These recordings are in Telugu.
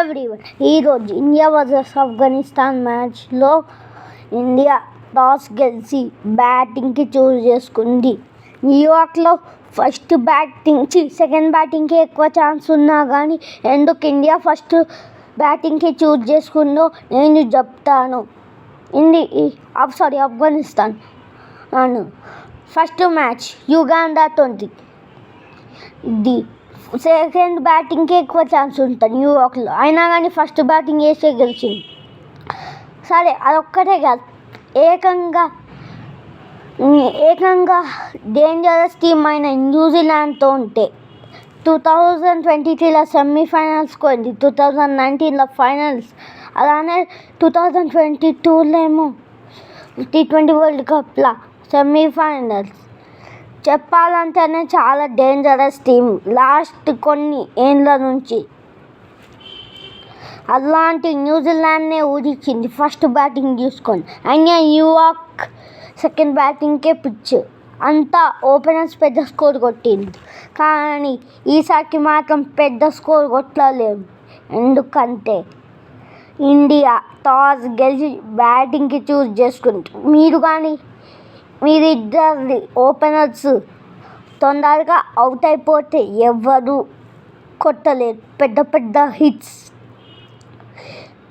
ఎవ్రీవన్. ఈరోజు ఇండియా వర్సెస్ ఆఫ్ఘనిస్తాన్ మ్యాచ్లో ఇండియా టాస్ గెలిచి బ్యాటింగ్కి చూస్ చేసుకుంది. న్యూయార్క్లో ఫస్ట్ సెకండ్ బ్యాటింగ్కి ఎక్కువ ఛాన్స్ ఉన్నా కానీ ఎందుకు ఇండియా ఫస్ట్ బ్యాటింగ్కి చూస్ చేసుకుందో నేను చెప్తాను. ఆఫ్ఘనిస్తాన్ ఫస్ట్ మ్యాచ్ యుగాండాతోటి. సెకండ్ బ్యాటింగ్కి ఎక్కువ ఛాన్స్ ఉంటుంది న్యూయార్క్లో, అయినా కానీ ఫస్ట్ బ్యాటింగ్ వేసే గెలిచింది. సరే అదొక్కటే కాదు, ఏకంగా డేంజరస్ టీమ్ అయిన న్యూజిలాండ్తో ఉంటే 2023లో సెమీఫైనల్స్కి పోయింది, 2019లో ఫైనల్స్, అలానే 2022లో ఏమో T20 వరల్డ్ కప్లో సెమీఫైనల్స్. చెప్పాలంటేనే చాలా డేంజరస్ టీమ్ లాస్ట్ కొన్ని ఏళ్ళ నుంచి. అలాంటి న్యూజిలాండ్నే ఊడించింది ఫస్ట్ బ్యాటింగ్ చూసుకొని. అయినా న్యూయార్క్ సెకండ్ బ్యాటింగ్కే పిచ్, అంతా ఓపెనర్స్ పెద్ద స్కోర్ కొట్టింది. కానీ ఈసారికి మాత్రం పెద్ద స్కోర్ కొట్టలేదు. ఎందుకంటే ఇండియా టాస్ గెలిచి బ్యాటింగ్కి చూస్ చేసుకుంది. మీరిద్దరి ఓపెనర్స్ తొందరగా అవుట్ అయిపోతే ఎవరు కొట్టలేరు పెద్ద పెద్ద హిట్స్.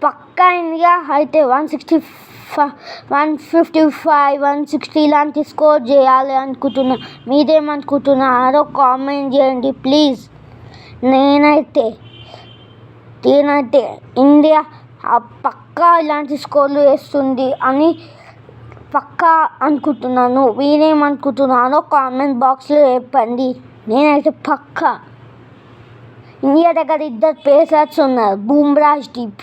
పక్కా ఇండియా అయితే 155, 160 ఇలాంటి స్కోర్ చేయాలి అనుకుంటున్నా. మీరేమనుకుంటున్నారో కామెంట్ చేయండి ప్లీజ్. నేనైతే ఇండియా పక్కా ఇలాంటి స్కోర్లు వేస్తుంది అని పక్కా అనుకుంటున్నాను. మీరేమనుకుంటున్నారో కామెంట్ బాక్స్లో చెప్పండి. నేనైతే పక్కా. ఇండియా దగ్గర ఇద్దరు పేసర్స్ ఉన్నారు, బుమ్రా, స్టీవ్.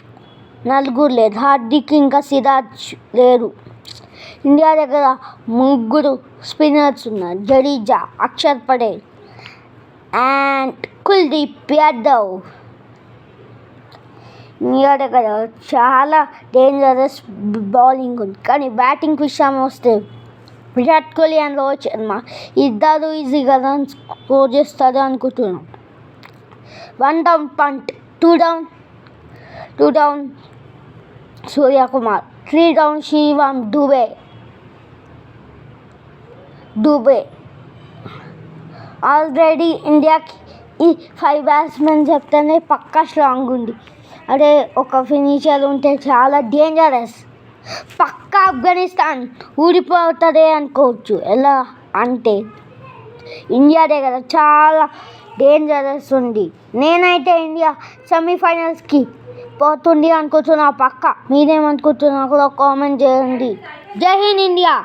నలుగురు లేరు, హార్దిక్ ఇంకా సిరాజ్ లేరు. ఇండియా దగ్గర 3 స్పిన్నర్స్ ఉన్నారు, జడేజా, అక్షర్ పటేల్ అండ్ కుల్దీప్ యాదవ్. ఇండియా దగ్గర చాలా డేంజరస్ బౌలింగ్ ఉంది. కానీ బ్యాటింగ్ విషయం వస్తే విరాట్ కోహ్లీ అండ్ రోహిత్ శర్మ ఇద్దరు ఈజీగా రన్స్ స్కోర్ చేస్తారు అనుకుంటున్నాం. 1 డౌన్ పంట్, 2 డౌన్ సూర్యకుమార్, 3 డౌన్ శివం దుబే. ఆల్రెడీ ఇండియాకి ఈ 5 బ్యాట్స్మెన్ చెప్తేనే పక్కా స్ట్రాంగ్ ఉంది. అదే ఒక ఫినిషర్ ఉంటే చాలా డేంజరస్. పక్కా ఆఫ్ఘనిస్తాన్ ఊడిపోతుంది అనుకోవచ్చు. ఎలా అంటే ఇండియా దగ్గర చాలా డేంజరస్ ఉంది. నేనైతే ఇండియా సెమీఫైనల్స్కి పోతుంది అనుకుంటున్నా పక్కా. మీరేమనుకుంటున్నారో కామెంట్ చేయండి. జై హింద్ ఇండియా.